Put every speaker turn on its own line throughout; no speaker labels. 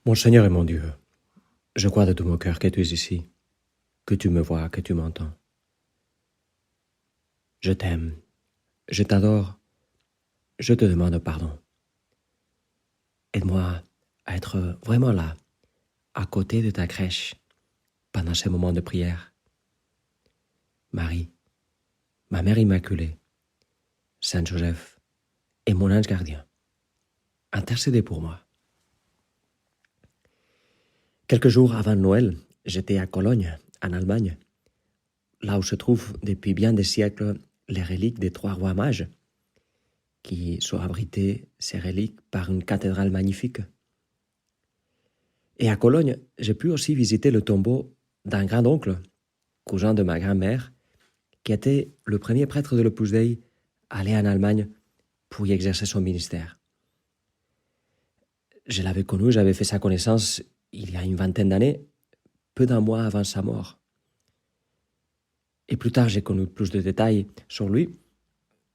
Mon Seigneur et mon Dieu, je crois de tout mon cœur que tu es ici, que tu me vois, que tu m'entends. Je t'aime, je t'adore, je te demande pardon. Aide-moi à être vraiment là, à côté de ta crèche, pendant ces moments de prière. Marie, ma Mère Immaculée, Saint Joseph et mon ange gardien, intercédez pour moi. Quelques jours avant Noël, j'étais à Cologne, en Allemagne, là où se trouvent depuis bien des siècles les reliques des trois rois mages, qui sont abrités, ces reliques, par une cathédrale magnifique. Et à Cologne, j'ai pu aussi visiter le tombeau d'un grand-oncle, cousin de ma grand-mère, qui était le premier prêtre de l'Opus Dei allé en Allemagne pour y exercer son ministère. Je l'avais connu, j'avais fait sa connaissance il y a une vingtaine d'années, peu d'un mois avant sa mort. Et plus tard, j'ai connu plus de détails sur lui.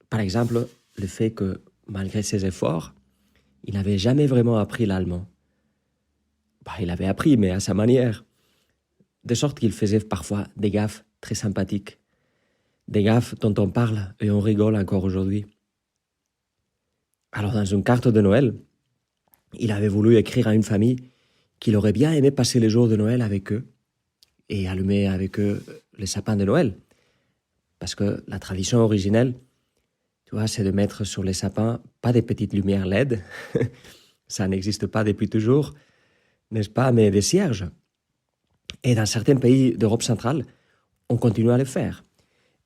Par exemple, le fait que, malgré ses efforts, il n'avait jamais vraiment appris l'allemand. Il avait appris, mais à sa manière. De sorte qu'il faisait parfois des gaffes très sympathiques. Des gaffes dont on parle et on rigole encore aujourd'hui. Alors, dans une carte de Noël, il avait voulu écrire à une famille qu'il aurait bien aimé passer les jours de Noël avec eux et allumer avec eux les sapins de Noël. Parce que la tradition originelle, tu vois, c'est de mettre sur les sapins pas des petites lumières LED, ça n'existe pas depuis toujours, n'est-ce pas, mais des cierges. Et dans certains pays d'Europe centrale, on continue à le faire.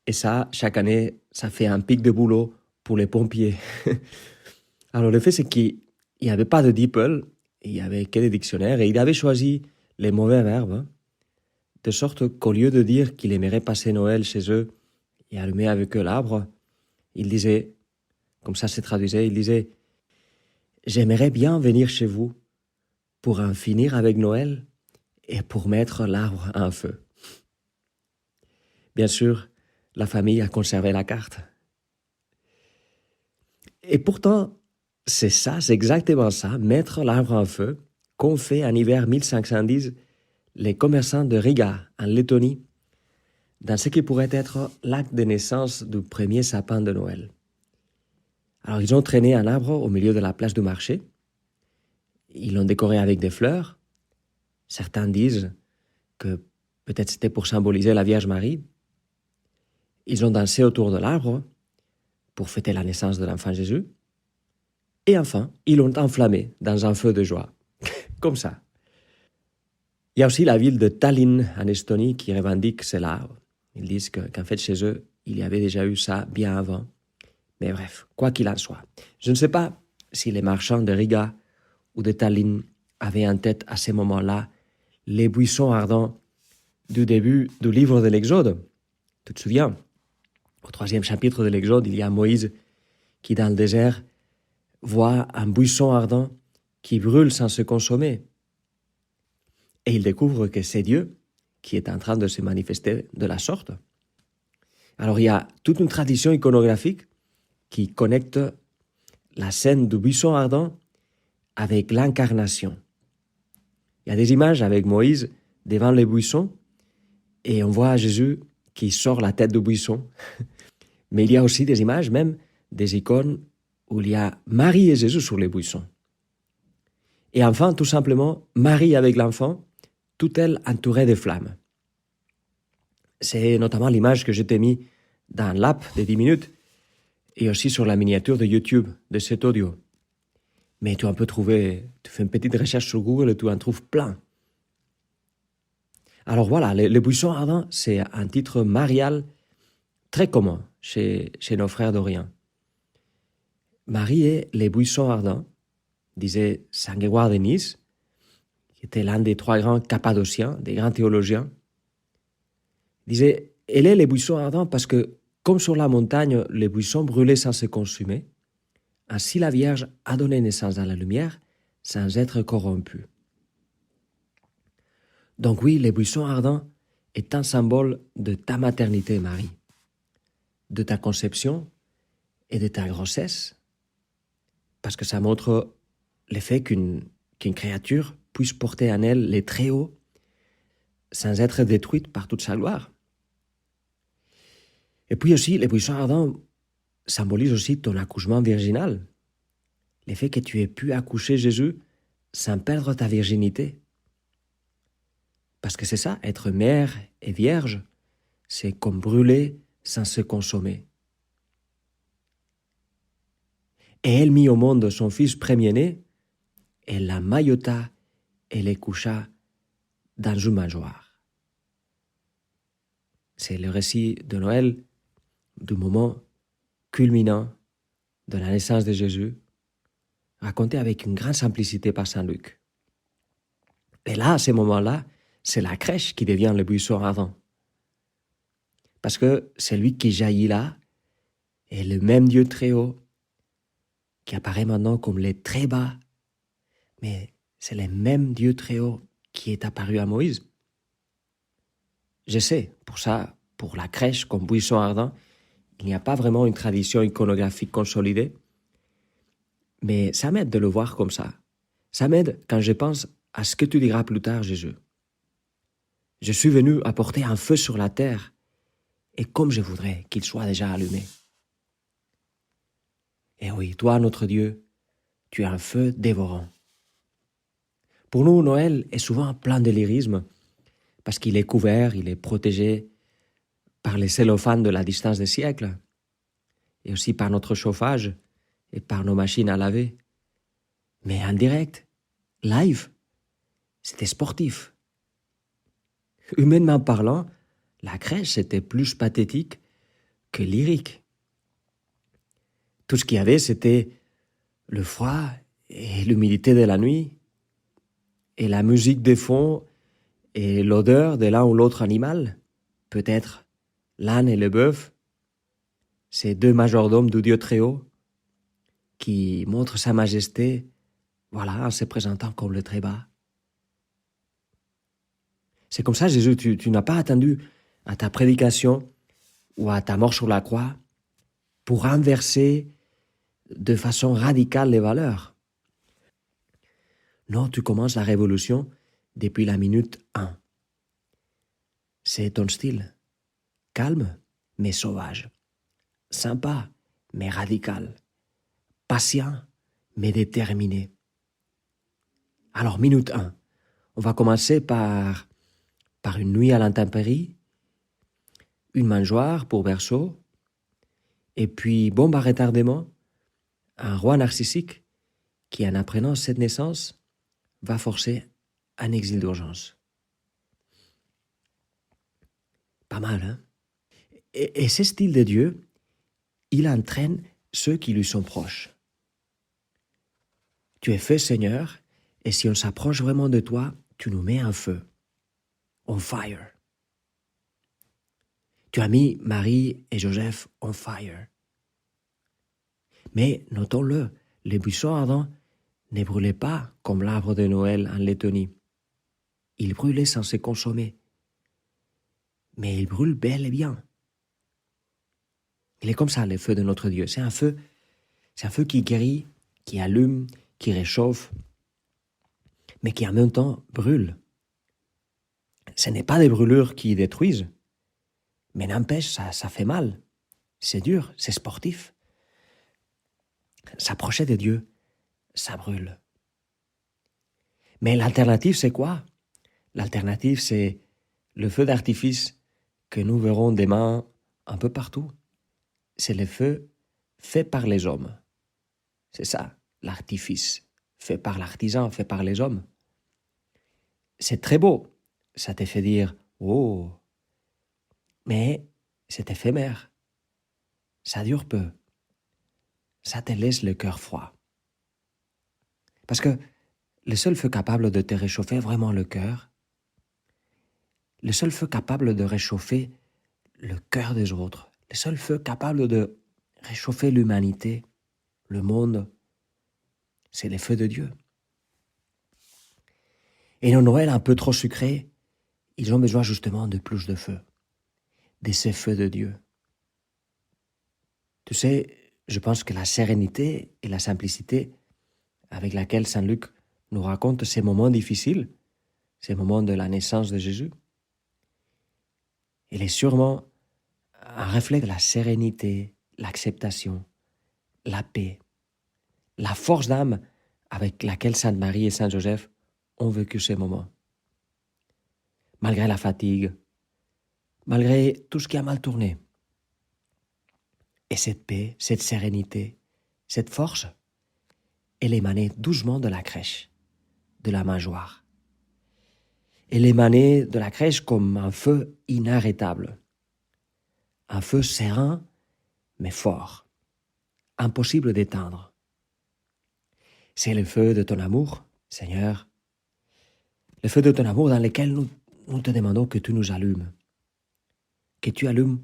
Et ça, chaque année, ça fait un pic de boulot pour les pompiers. Alors le fait, c'est qu'il n'y avait pas de DeepL, il n'y avait que des dictionnaires, et il avait choisi les mauvais verbes, de sorte qu'au lieu de dire qu'il aimerait passer Noël chez eux et allumer avec eux l'arbre, il disait, comme ça se traduisait, il disait « J'aimerais bien venir chez vous pour en finir avec Noël et pour mettre l'arbre en feu. » Bien sûr, la famille a conservé la carte. Et pourtant, c'est ça, c'est exactement ça, mettre l'arbre en feu, qu'ont fait en hiver 1510 les commerçants de Riga, en Lettonie, dans ce qui pourrait être l'acte de naissance du premier sapin de Noël. Alors, ils ont traîné un arbre au milieu de la place du marché. Ils l'ont décoré avec des fleurs. Certains disent que peut-être c'était pour symboliser la Vierge Marie. Ils ont dansé autour de l'arbre pour fêter la naissance de l'enfant Jésus. Et enfin, ils l'ont enflammé dans un feu de joie. Comme ça. Il y a aussi la ville de Tallinn, en Estonie, qui revendique cela. Ils disent qu'en fait, chez eux, il y avait déjà eu ça bien avant. Mais bref, quoi qu'il en soit. Je ne sais pas si les marchands de Riga ou de Tallinn avaient en tête à ces moments-là les buissons ardents du début du livre de l'Exode. Tu te souviens? Au 3e chapitre de l'Exode, il y a Moïse qui, dans le désert, voit un buisson ardent qui brûle sans se consommer. Et il découvre que c'est Dieu qui est en train de se manifester de la sorte. Alors il y a toute une tradition iconographique qui connecte la scène du buisson ardent avec l'incarnation. Il y a des images avec Moïse devant les buissons et on voit Jésus qui sort la tête du buisson. Mais il y a aussi des images, même des icônes où il y a Marie et Jésus sur les buissons. Et enfin, tout simplement, Marie avec l'enfant, toute elle entourée de flammes. C'est notamment l'image que je t'ai mis dans l'app de 10 minutes et aussi sur la miniature de YouTube de cet audio. Mais tu en peux trouver, tu fais une petite recherche sur Google et tu en trouves plein. Alors voilà, les buissons ardents, c'est un titre marial très commun chez nos frères d'Orient. Marie et les buissons ardents, disait Saint Grégoire de Nice, qui était l'un des 3 grands cappadociens, des grands théologiens, disait, elle est les buissons ardents parce que, comme sur la montagne, les buissons brûlaient sans se consumer, ainsi la Vierge a donné naissance à la lumière sans être corrompue. Donc oui, les buissons ardents est un symbole de ta maternité, Marie, de ta conception et de ta grossesse, parce que ça montre l'effet qu'une créature puisse porter en elle les Très-Hauts sans être détruite par toute sa gloire. Et puis aussi, les buissons ardents symbolisent aussi ton accouchement virginal. Le fait que tu aies pu accoucher Jésus sans perdre ta virginité. Parce que c'est ça, être mère et vierge, c'est comme brûler sans se consommer. Et elle mit au monde son fils premier-né, elle la maillota et les coucha dans une mangeoire. C'est le récit de Noël, du moment culminant de la naissance de Jésus, raconté avec une grande simplicité par Saint Luc. Et là, à ce moment-là, c'est la crèche qui devient le buisson ardent. Parce que celui qui jaillit là est le même Dieu très haut, qui apparaît maintenant comme le très bas, mais c'est le même Dieu très haut qui est apparu à Moïse. Je sais, pour ça, pour la crèche comme buisson ardent, il n'y a pas vraiment une tradition iconographique consolidée, mais ça m'aide de le voir comme ça. Ça m'aide quand je pense à ce que tu diras plus tard, Jésus. Je suis venu apporter un feu sur la terre, et comme je voudrais qu'il soit déjà allumé. Et oui, toi, notre Dieu, tu es un feu dévorant. Pour nous, Noël est souvent plein de lyrisme, parce qu'il est couvert, il est protégé par les cellophanes de la distance des siècles, et aussi par notre chauffage et par nos machines à laver. Mais en direct, live, c'était sportif. Humainement parlant, la crèche, c'était plus pathétique que lyrique. Tout ce qu'il y avait, c'était le froid et l'humidité de la nuit, et la musique des fonds et l'odeur de l'un ou l'autre animal, peut-être l'âne et le bœuf, ces deux majordomes du Dieu très haut, qui montrent sa majesté, voilà, en se présentant comme le très bas. C'est comme ça, Jésus, tu n'as pas attendu à ta prédication ou à ta mort sur la croix pour renverser de façon radicale les valeurs. Non, tu commences la révolution depuis la minute 1. C'est ton style. Calme, mais sauvage. Sympa, mais radical. Patient, mais déterminé. Alors, minute 1. On va commencer par une nuit à l'intempérie, une mangeoire pour berceau, et puis, bombe à retardement, un roi narcissique qui, en apprenant cette naissance, va forcer un exil d'urgence. Pas mal, hein? Et ce style de Dieu, il entraîne ceux qui lui sont proches. Tu es fait Seigneur, et si on s'approche vraiment de toi, tu nous mets un feu. On fire. Tu as mis Marie et Joseph on fire. Mais notons-le, les buissons ardents ne brûlaient pas comme l'arbre de Noël en Lettonie. Ils brûlaient sans se consommer. Mais ils brûlent bel et bien. Il est comme ça, le feu de notre Dieu. C'est un feu qui guérit, qui allume, qui réchauffe, mais qui en même temps brûle. Ce n'est pas des brûlures qui détruisent, mais n'empêche, ça fait mal. C'est dur, c'est sportif. S'approcher de Dieu, ça brûle. Mais l'alternative, c'est quoi? L'alternative, c'est le feu d'artifice que nous verrons demain un peu partout. C'est le feu fait par les hommes. C'est ça, l'artifice, fait par l'artisan, fait par les hommes. C'est très beau, ça te fait dire « Oh !» Mais c'est éphémère, ça dure peu, ça te laisse le cœur froid. Parce que le seul feu capable de te réchauffer vraiment le cœur, le seul feu capable de réchauffer le cœur des autres, le seul feu capable de réchauffer l'humanité, le monde, c'est le feu de Dieu. Et nos Noëls un peu trop sucrés, ils ont besoin justement de plus de feu, de ces feux de Dieu. Tu sais, je pense que la sérénité et la simplicité avec laquelle Saint Luc nous raconte ces moments difficiles, ces moments de la naissance de Jésus. Il est sûrement un reflet de la sérénité, l'acceptation, la paix, la force d'âme avec laquelle Sainte Marie et Saint Joseph ont vécu ces moments. Malgré la fatigue, malgré tout ce qui a mal tourné. Et cette paix, cette sérénité, cette force, elle émanait doucement de la crèche, de la mangeoire. Elle émanait de la crèche comme un feu inarrêtable. Un feu serein, mais fort, impossible d'éteindre. C'est le feu de ton amour, Seigneur, le feu de ton amour dans lequel nous te demandons que tu nous allumes, que tu allumes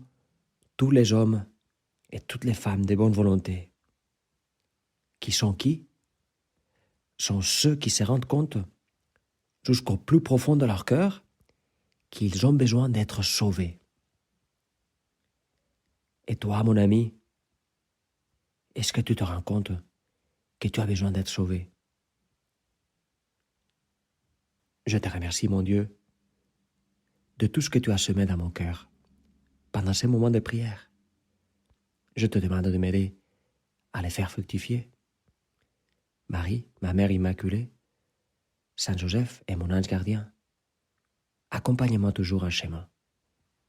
tous les hommes et toutes les femmes de bonne volonté. Qui sont qui? Sont ceux qui se rendent compte, jusqu'au plus profond de leur cœur, qu'ils ont besoin d'être sauvés. Et toi, mon ami, est-ce que tu te rends compte que tu as besoin d'être sauvé? Je te remercie, mon Dieu, de tout ce que tu as semé dans mon cœur pendant ces moments de prière. Je te demande de m'aider à les faire fructifier. Marie, ma mère immaculée, Saint Joseph est mon ange gardien. Accompagne-moi toujours en chemin.